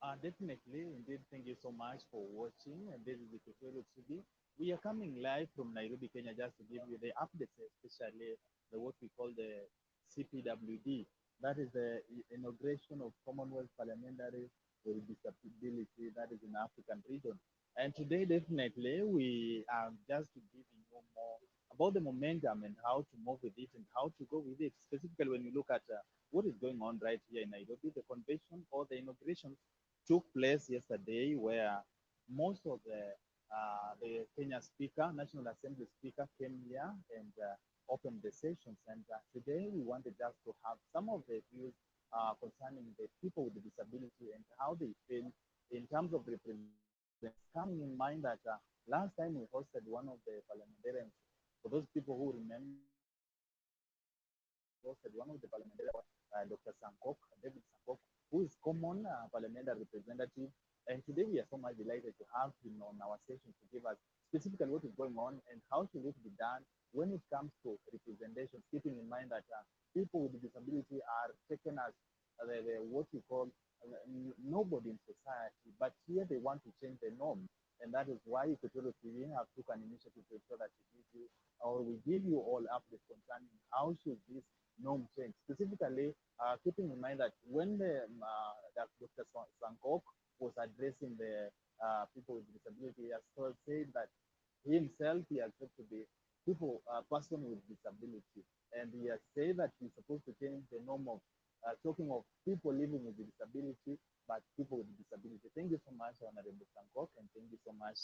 Definitely, indeed. Thank you so much for watching. And this is the Tutorial TV. We are coming live from Nairobi, Kenya, just to give you the updates, especially the what we call the CPWD. That is the inauguration of Commonwealth Parliamentary with Disability. That is in African region. And today, definitely, we are just giving you more about the momentum and how to move with it and how to go with it. Specifically, when you look at what is going on right here in Nairobi, the convention or the inauguration took place yesterday where most of the Kenya Speaker, National Assembly Speaker, came here and opened the sessions. And today we wanted just to have some of the views concerning the people with disability and how they feel in terms of representation. Coming in mind that last time we hosted one of the parliamentarians, for those people who remember, hosted one of the parliamentarians, Dr. Sankok, David Sankok, who is common parliamentary representative. And today we are so much delighted to have him on our session to give us specifically what is going on and how should it be done when it comes to representation, keeping in mind that people with disability are taken as what we call nobody in society, but here they want to change the norm. And that is why Equatorial TV have took an initiative to ensure that we give you, or we give you all updates concerning how should this norm change. Specifically, keeping in mind that when that Dr. Sankok was addressing the people with disability, he has said that he himself he accepts to be person with disability, and he has said that he's supposed to change the norm of talking of people living with disability, but people with disability. Thank you so much, Honorable Sankok, and thank you so much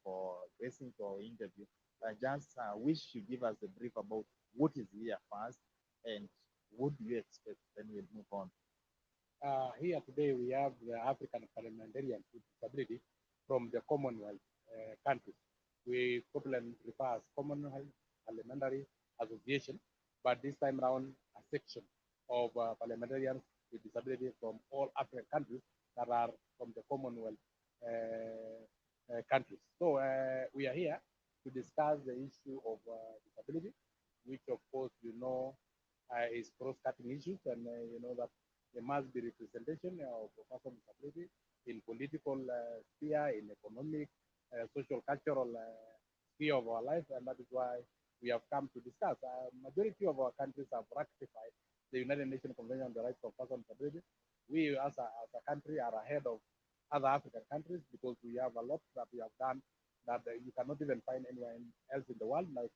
for gracing to our interview. I just wish you give us a brief about what is here first and what do you expect? Then we'll move on. Here today we have the African parliamentarians with disability from the Commonwealth countries. We popularly refer as Commonwealth Parliamentary Association, but this time around a section of parliamentarians with disability from all African countries that are from the Commonwealth countries. So we are here to discuss the issue of disability, which of course you know is cross-cutting issues, and you know that there must be representation of person with disability in political sphere, in economic, social, cultural sphere of our life, and that is why we have come to discuss. Majority of our countries have ratified the United Nations Convention on the Rights of Persons with Disability. We, as a country, are ahead of other African countries because we have a lot that we have done that you cannot even find anywhere else in the world, like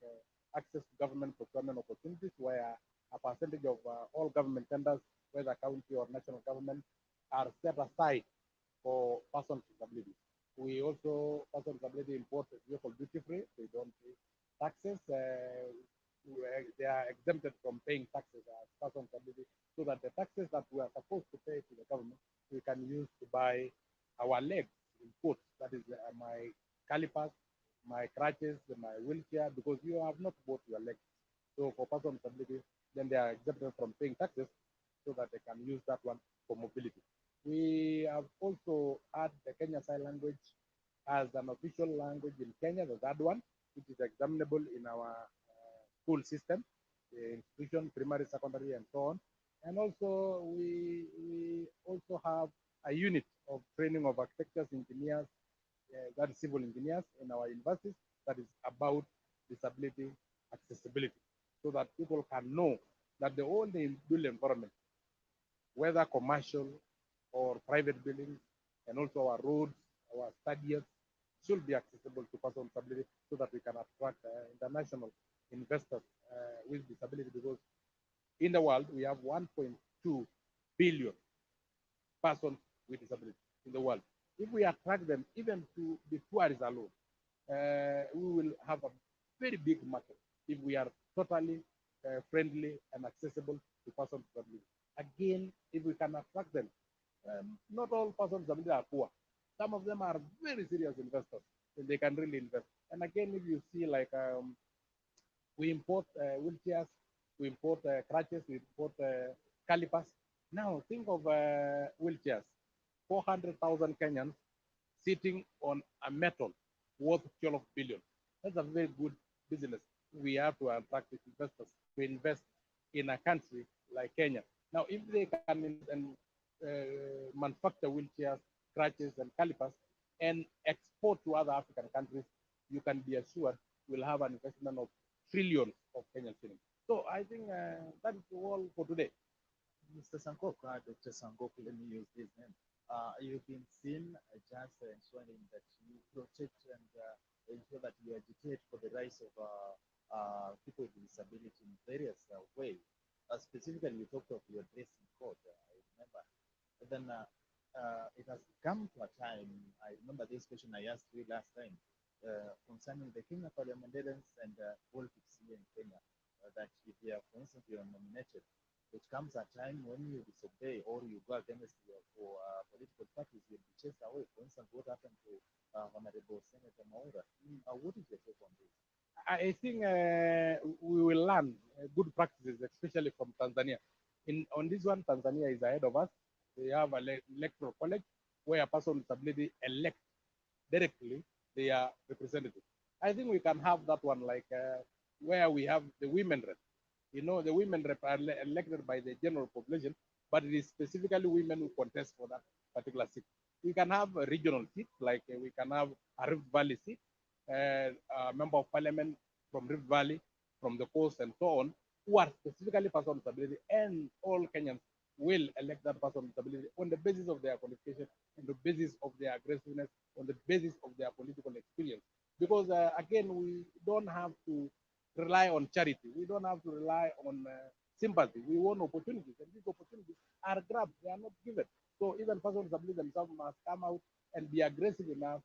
access to government procurement opportunities, where a percentage of all government tenders, whether county or national government, are set aside for persons with disabilities. We also, persons with disability import vehicle duty free. They don't pay taxes. They are exempted from paying taxes as persons with disability, so that the taxes that we are supposed to pay to the government, we can use to buy our legs in quotes. That is my calipers, my crutches, my wheelchair, because you have not bought your legs. So for persons with disability, then they are exempted from paying taxes so that they can use that one for mobility. We have also had the Kenya Sign Language as an official language in Kenya, the third one, which is examinable in our school system, the institution, primary, secondary, and so on. And also, we also have a unit of training of architects, engineers, that is civil engineers in our universities, that is about disability accessibility, so that people can know that the whole built environment, whether commercial or private buildings, and also our roads, our stadiums, should be accessible to persons with disability so that we can attract international investors with disability, because in the world we have 1.2 billion persons with disability in the world. If we attract them even to the tourists alone, we will have a very big market if we are totally friendly and accessible to persons with disability. Again, if we can attract them, not all persons with disability are poor. Some of them are very serious investors, and they can really invest. And again, if you see, like we import wheelchairs, we import crutches, we import calipers. Now think of wheelchairs, 400,000 Kenyans sitting on a metal worth 12 billion. That's a very good business. We have to attract investors to invest in a country like Kenya. Now, if they can invest and manufacture wheelchairs, crutches, and calipers, and export to other African countries, you can be assured we'll have an investment of trillions of Kenyan shillings. So I think that is all for today. Mr. Sankok, Dr. Sankok, let me use his name. You've been seen just ensuring that you protect and ensure that you agitate for the rights of people with disability in various ways. Specifically, you talked of your dressing code, I remember. But then it has come to a time, I remember this question I asked you last time concerning the Kenya parliamentarians and politics here in Kenya, that if you are, for instance, you are nominated, it comes a time when you disobey or you go against your for, political parties, you'll be chased away. For instance, what happened to Honorable Senator Maura? What is your take on this? I think we will learn good practices, especially from Tanzania. On this one, Tanzania is ahead of us. They have an electoral college where a person with disability elect directly their representative. I think we can have that one like where we have the women rep. You know, the women rep are elected by the general population, but it is specifically women who contest for that particular seat. We can have a regional seat, like we can have a Rift Valley seat, a member of parliament from Rift Valley, from the coast, and so on, who are specifically person with disability, and all Kenyans will elect that person with disability on the basis of their qualification, on the basis of their aggressiveness, on the basis of their political experience. Because again, we don't have to rely on charity. We don't have to rely on sympathy. We want opportunities, and these opportunities are grabbed. They are not given. So even persons with disability themselves must come out and be aggressive enough.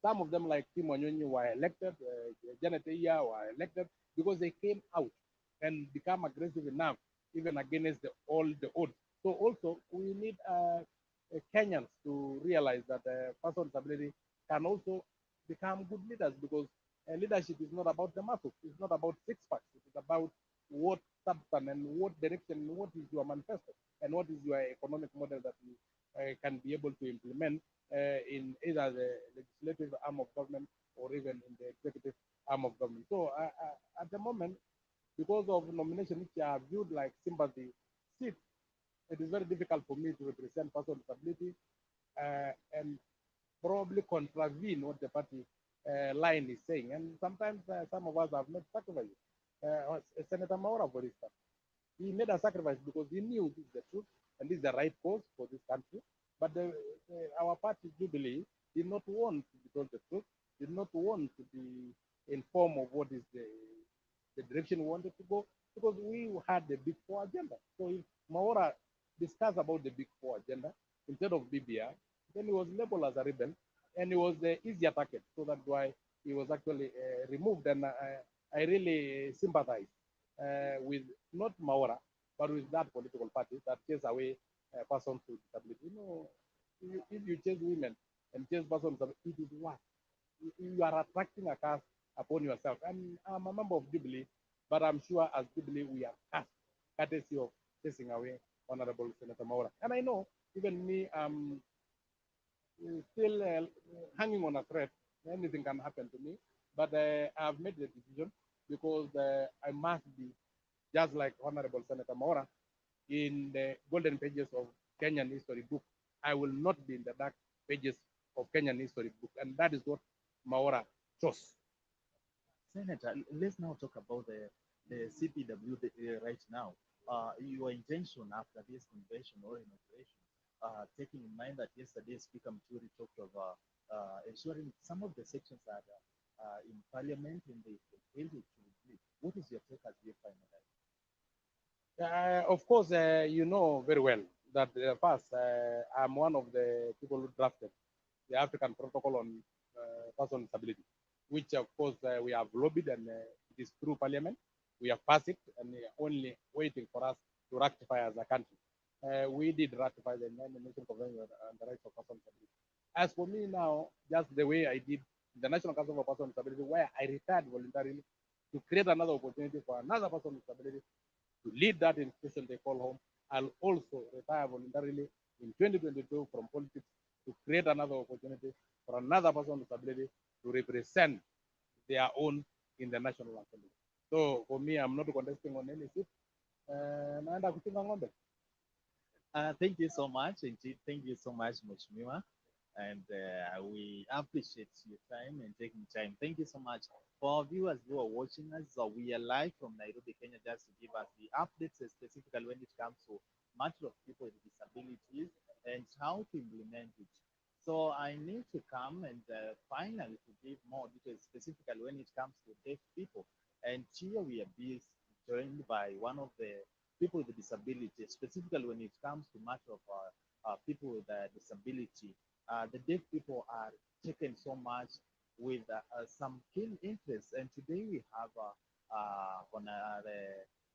Some of them, like Tim Wanyonyi, were elected. Janet Iya were elected because they came out and become aggressive enough, even against all the odds. So also, we need Kenyans to realize that person with disability can also become good leaders, because leadership is not about the muscles. It's not about six packs. It is about what substance and what direction, and what is your manifesto, and what is your economic model that you can be able to implement in either the legislative arm of government or even in the executive arm of government. So at the moment, because of nomination which are viewed like sympathy seats, it is very difficult for me to represent person with disability and probably contravene what the party line is saying. And sometimes some of us have made sacrifices. Senator Maura, for instance, he made a sacrifice because he knew this is the truth and this is the right cause for this country. But our party, Jubilee, did not want to be told the truth, did not want to be informed of what is the direction we wanted to go, because we had the Big Four agenda. So if Maura discussed about the Big Four agenda instead of BBI, then he was labeled as a rebel, and he was the easier target. So that's why he was actually removed. And I really sympathize with not Maura, but with that political party that chase away persons with disability. You know, if you chase women and chase persons with disability, it is what? You are attracting a curse upon yourself. And I'm a member of Jubilee, but I'm sure as Jubilee we are cast, courtesy of chasing away Honorable Senator Maura. And I know even me, still hanging on a thread. Anything can happen to me, but I've made the decision because I must be just like Honorable Senator Maura in the golden pages of Kenyan history book. I will not be in the dark pages of Kenyan history book, and that is what Maura chose. Senator, let's now talk about the CPW right now. Your intention after this convention or inauguration, taking in mind that yesterday Speaker Muturi talked of ensuring some of the sections are in Parliament in the bill to complete. What is your take as you finalize? Of course, you know very well that first, I'm one of the people who drafted the African Protocol on Person with Disability, which of course we have lobbied, and it is through Parliament. We have passed it, and we are only waiting for us to ratify as a country. We did ratify the United Nations Convention on the Rights of Persons with Disability. As for me now, just the way I did the National Council for Persons with Disability, where I retired voluntarily to create another opportunity for another person with disability to lead that institution they call home. I'll also retire voluntarily in 2022 from politics to create another opportunity for another person with disability to represent their own in the National Assembly. So for me, I'm not contesting on any seat. Naenda kuchunga ng'ombe. Thank you so much, indeed. Thank you so much, Mheshimiwa. And we appreciate your time and taking time. Thank you so much. For our viewers who are watching us, we are live from Nairobi, Kenya, just to give us the updates, specifically when it comes to matter of people with disabilities and how to implement it. So I need to come and finally to give more details, specifically when it comes to deaf people. And here we are being joined by one of the people with disability, specifically when it comes to matter of people with disability. The deaf people are taken so much with some keen interest. And today we have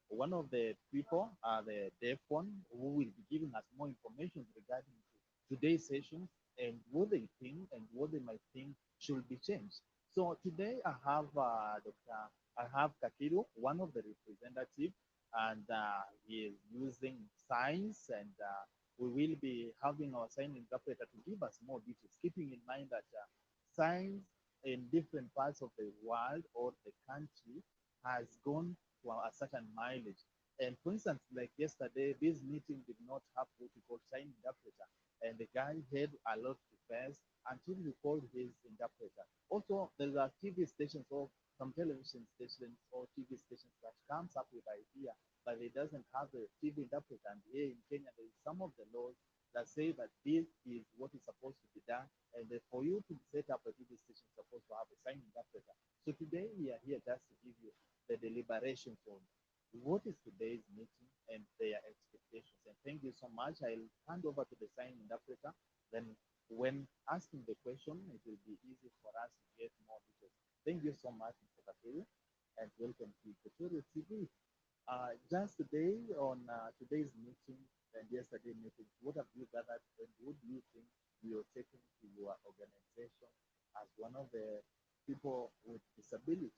one of the people, the deaf one, who will be giving us more information regarding today's session and what they think and what they might think should be changed. So today I have Dr. I have Kakiru, one of the representatives, and he is using signs, and we will be having our sign interpreter to give us more details, keeping in mind that signs in different parts of the world or the country has gone to a certain mileage. And for instance, like yesterday, this meeting did not have what we call sign interpreter, and the guy had a lot to face until we called his interpreter. Also, there are TV stations or some television stations or TV stations that comes up with idea, but it doesn't have a TV interpreter. And here in Kenya, there is some of the laws that say that this is what is supposed to be done, and for you to set up a TV station, is supposed to have a sign interpreter. So today we are here just to give you the deliberations on what is today's meeting and their expectations. And thank you so much. I'll hand over to the sign interpreter. Then when asking the question, it will be easy for us to get more details. Thank you so much, Mr. Kapiru, and welcome to Equatorial TV. Just today on today's meeting and yesterday meeting, what have you gathered and what do you think you're taking to your organization as one of the people with disability?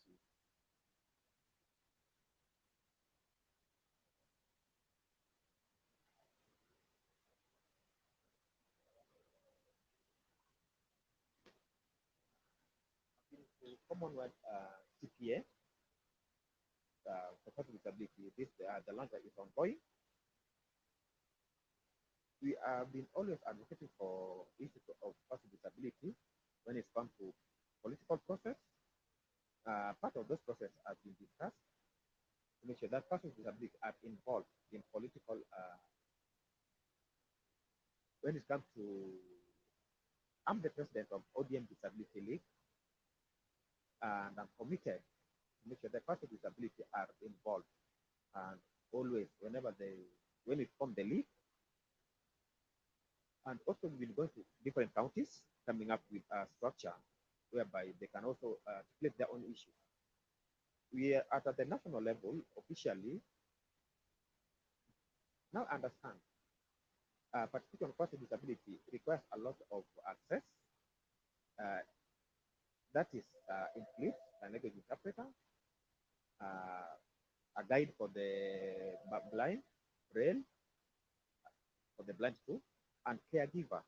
Commonwealth CPA for person with disability. This the launch that is ongoing. We have been always advocating for issues of person with disability when it comes to political process. Part of this process has been discussed to make sure that persons with disability are involved in political. When it comes to, I'm the president of ODM Disability League, and I'm committed to make sure that persons with disability are involved, and always whenever when it comes the league. And also, we've been going to different counties, coming up with a structure whereby they can also split their own issues. We are at the national level officially now understand participation of person with disability requires a lot of access. Uh, that is includes a language interpreter, uh, a guide for the blind, braille for the blind too, and caregiver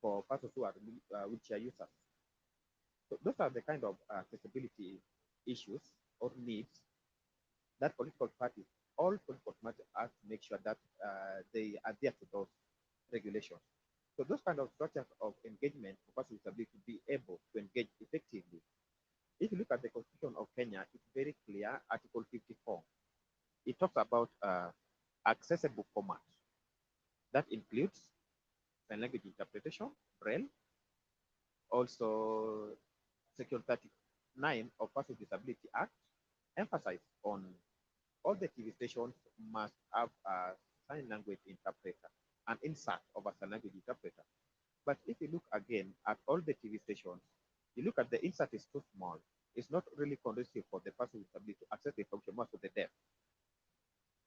for persons who are wheelchair users. So those are the kind of accessibility issues or needs that political parties, all political parties have to make sure that they adhere to those regulations. So those kind of structures of engagement for persons with disability to be able to engage effectively. If you look at the Constitution of Kenya, it's very clear, Article 54. It talks about accessible format. That includes sign language interpretation, braille, also Section 39 of Persons with Disability Act emphasize on all the TV stations must have a sign language interpreter, an insert of a sign language interpreter. But if you look again at all the TV stations, you look at the insert is too small. It's not really conducive for the person with disability to access the function most of the deaf.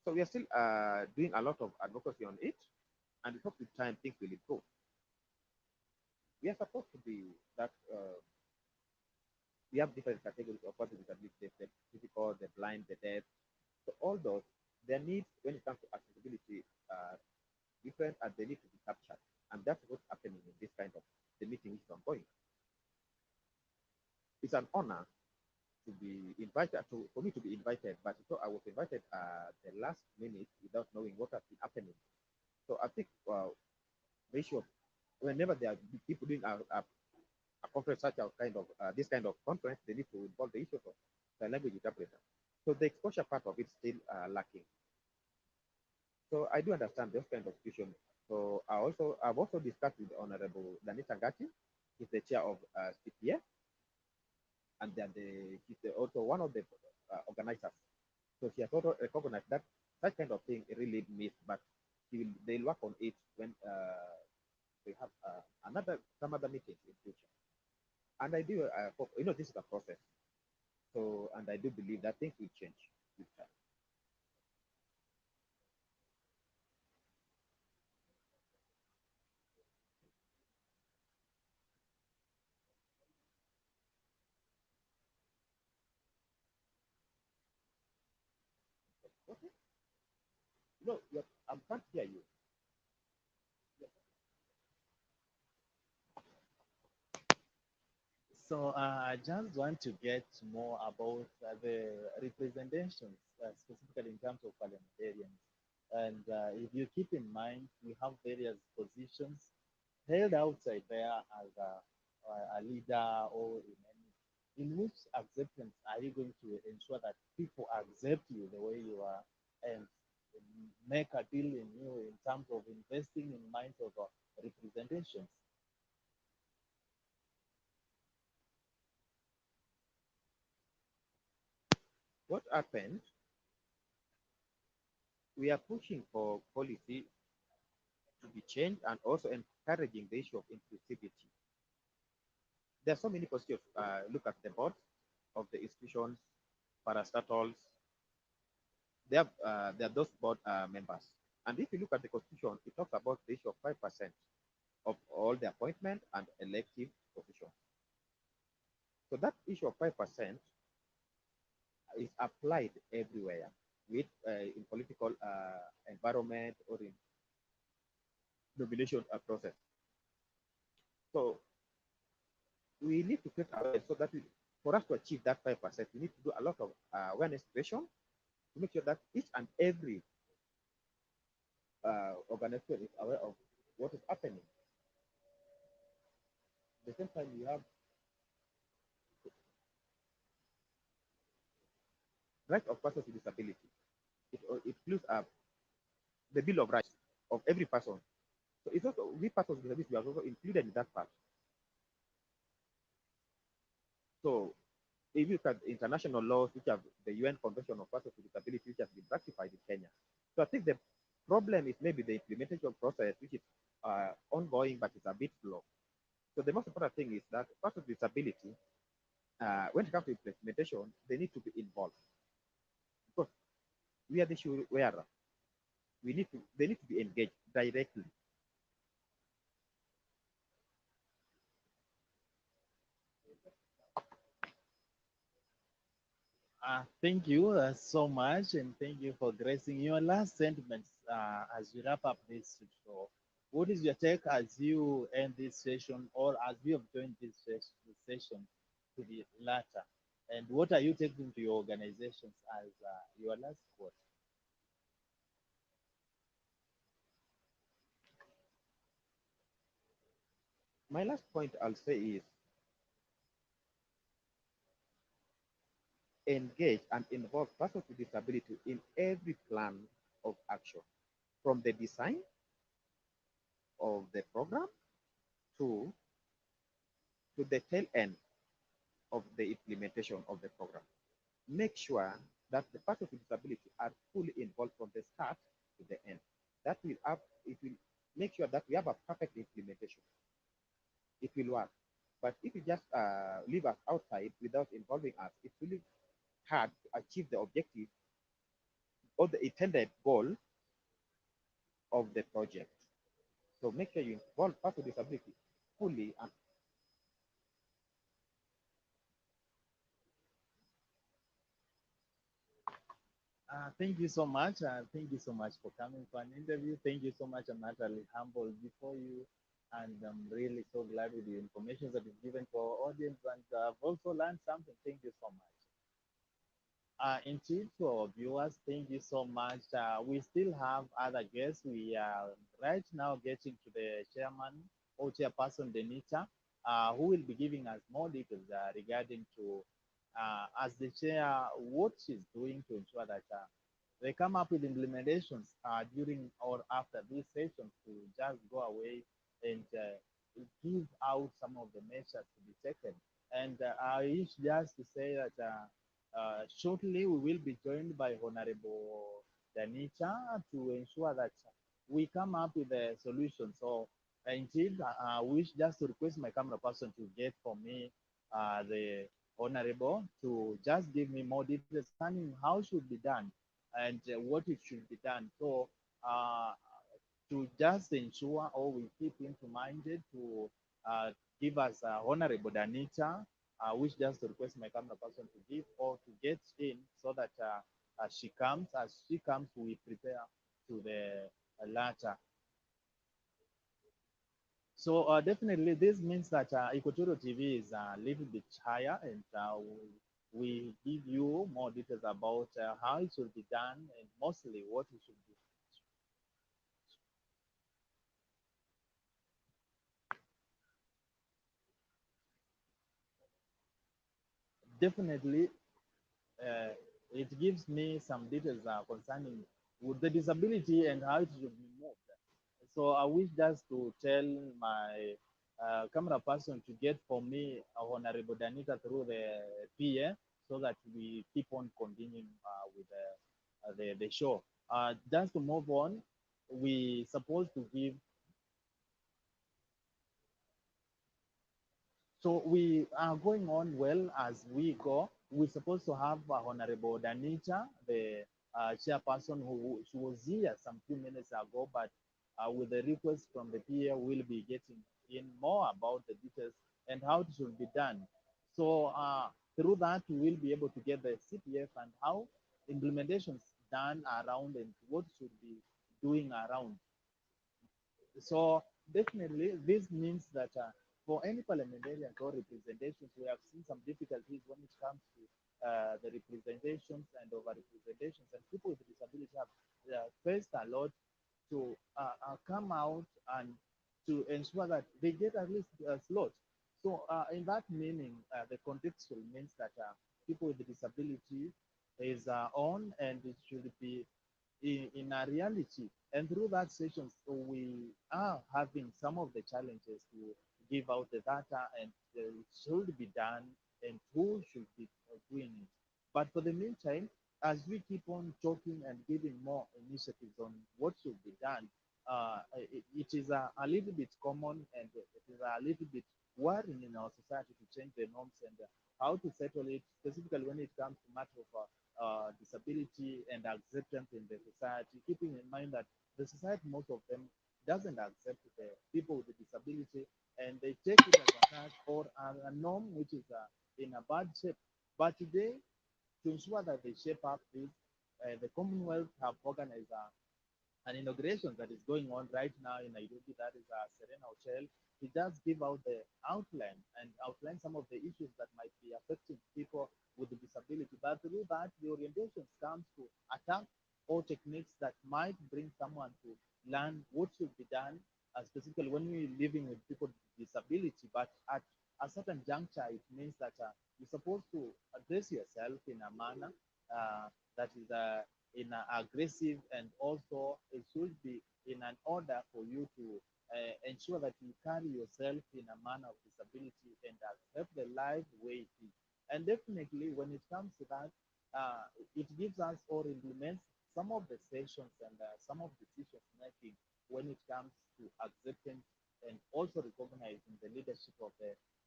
So we are still doing a lot of advocacy on it, and we hope with time things will improve. We are supposed to be that we have different categories of persons with disability, the physical, the blind, the deaf. So all those, their needs when it comes to accessibility are different and they need to be captured. And that's what's happening in this kind of the meeting which is ongoing. It's an honor to be invited for me to be invited, but so I was invited at the last minute without knowing what has been happening. So I think the issue of whenever there are people doing a conference such a kind of this kind of conference, they need to involve the issue of the language interpreter. So the exposure part of it still lacking. So I do understand those kind of situations. So I've also discussed with Honorable Danita Ngati, he's the chair of CPF, and then he's also one of the organizers. So she has also recognized that such kind of thing really miss, but they'll work on it when they have some other meetings in future. And I do hope, this is a process. So, and I do believe that things will change with time. Okay. No, I can't hear you. So I just want to get more about the representations, specifically in terms of parliamentarians. And if you keep in mind, we have various positions held outside there as a leader or in any. In which acceptance are you going to ensure that people accept you the way you are and make a deal in you in terms of investing in minds of representations? What happened? We are pushing for policy to be changed and also encouraging the issue of inclusivity. There are so many positions. Look at the board of the institutions, parastatals. They are those board members. And if you look at the constitution, it talks about the issue of 5% of all the appointment and elective positions. So that issue of 5% is applied everywhere, with in political environment or in nomination process. So we need to create awareness so that for us to achieve that 5%, we need to do a lot of awareness creation to make sure that each and every organization is aware of what is happening. At the same time, we have right of persons with disability. It includes the Bill of Rights of every person. So it's also we persons with disability we are also included in that part. So if you look at international laws, which have the UN Convention of Persons with Disability, which has been ratified in Kenya. So I think the problem is maybe the implementation process, which is ongoing, but it's a bit slow. So the most important thing is that persons with disability, when it comes to implementation, they need to be involved because we are the issue where they need to be engaged directly. Thank you so much, and thank you for gracing your last sentiments as we wrap up this show. What is your take as you end this session, or as we have joined this session to the latter? And what are you taking to your organizations as your last quote? My last point I'll say is engage and involve persons with disability in every plan of action, from the design of the program to the tail end of the implementation of the program. Make sure that the persons with disability are fully involved from the start to the end. That will have it will make sure that we have a perfect implementation. It will work. But if you just leave us outside without involving us, it's really hard to achieve the objective or the intended goal of the project. So make sure you involve persons with disability fully and Thank you so much. Thank you so much for coming for an interview. Thank you so much. I'm utterly humbled before you, and I'm really so glad with the information that you've given to our audience. And I've also learned something. Thank you so much. Indeed, to our viewers, thank you so much. We still have other guests we are right now getting to the chairman or chairperson, Denita, who will be giving us more details regarding to, as the chair, what she's doing to ensure that they come up with implementations during or after these sessions to just go away and give out some of the measures to be taken. And I wish just to say that shortly we will be joined by Honorable Danita to ensure that we come up with a solution. So indeed, I wish just to request my camera person to get for me the Honorable to just give me more details concerning how should be done and what it should be done. So uh, to just ensure or we keep into mind to uh, give us Honorable Danita, which just to request my camera person to give or to get in so that as she comes, we prepare to the latter. So definitely this means that Equatorial TV is a little bit higher and we give you more details about how it should be done and mostly what it should be. Definitely, uh, it gives me some details concerning with the disability and how it should be moved. So I wish just to tell my camera person to get for me Honorable Danita through the PA so that we keep on continuing with the show. Just to move on, we supposed to give. So we are going on well as we go. We're supposed to have Honorable Danita, the chairperson who she was here some few minutes ago, but with the request from the PA, we'll be getting in more about the details and how it should be done. So through that, we will be able to get the CPF and how implementations done around and what should be doing around. So definitely, this means that for any parliamentarians or representations, we have seen some difficulties when it comes to the representations and over-representations, and people with disability have faced a lot to come out and to ensure that they get at least a slot. So in that meaning, the contextual means that people with disability is on and it should be in a reality. And through that session, so we are having some of the challenges to give out the data and it should be done and who should be doing it. But for the meantime, as we keep on talking and giving more initiatives on what should be done, it is a little bit common and it is a little bit worrying in our society to change the norms and how to settle it, specifically when it comes to matter of disability and acceptance in the society, keeping in mind that the society, most of them, doesn't accept the people with disability and they take it as a task or a norm which is in a bad shape. But today, to ensure that they shape up this, the Commonwealth have organized an inauguration that is going on right now in Nairobi, that is Serena Hotel. He does give out the outline and outline some of the issues that might be affecting people with a disability. But through that, the orientation comes to attack or techniques that might bring someone to learn what should be done, specifically when we're living with people with disability. But at a certain juncture, it means that you're supposed to address yourself in a manner that is in an aggressive and also it should be in an order for you to ensure that you carry yourself in a manner of disability and accept the life way it is. And definitely when it comes to that, it gives us or implements some of the sessions and some of the decisions making when it comes to acceptance and also recognizing the leadership of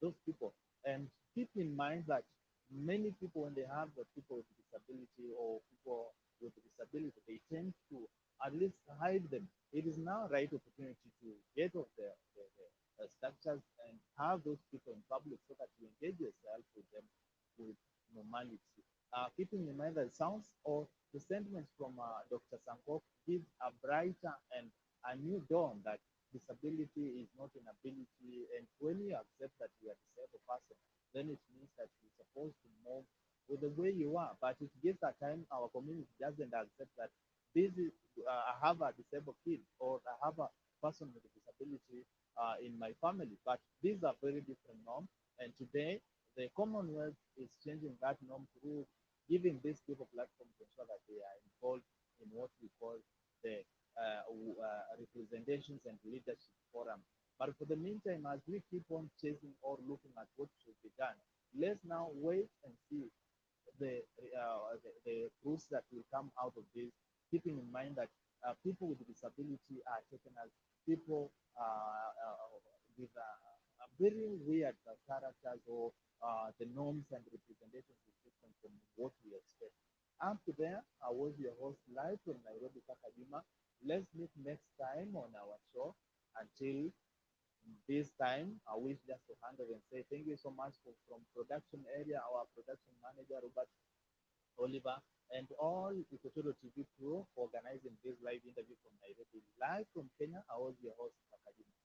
those people. And keep in mind that many people, when they have the people with disability or people with disability, they tend to at least hide them. It is now a right opportunity to get off the structures and have those people in public so that you engage yourself with them with normality. Keeping in mind that sounds or the sentiments from Dr. Sankok give a brighter and a new dawn that disability is not an ability. And when you accept that you are a disabled person, then it means that you're supposed to move with the way you are. But it gives a time our community doesn't accept that this is I have a disabled kid or I have a person with a disability in my family. But these are very different norms. And today, the Commonwealth is changing that norm through giving these people platforms to ensure that they are involved in what we call the representations and leadership forum. But for the meantime, as we keep on chasing or looking at what should be done, let's now wait and see the fruits that will come out of this, keeping in mind that people with disability are taken as people with very weird characters or the norms and representations is different from what we expect. Up to there, I was your host live from Nairobi, Kaka Juma. Let's meet next time on our show. Until this time, I wish just to hand over and say thank you so much from production area, our production manager, Robert Oliver, and all Equatorial TV crew for organizing this live interview from Nairobi. Live from Kenya, I was your host, Kakajima.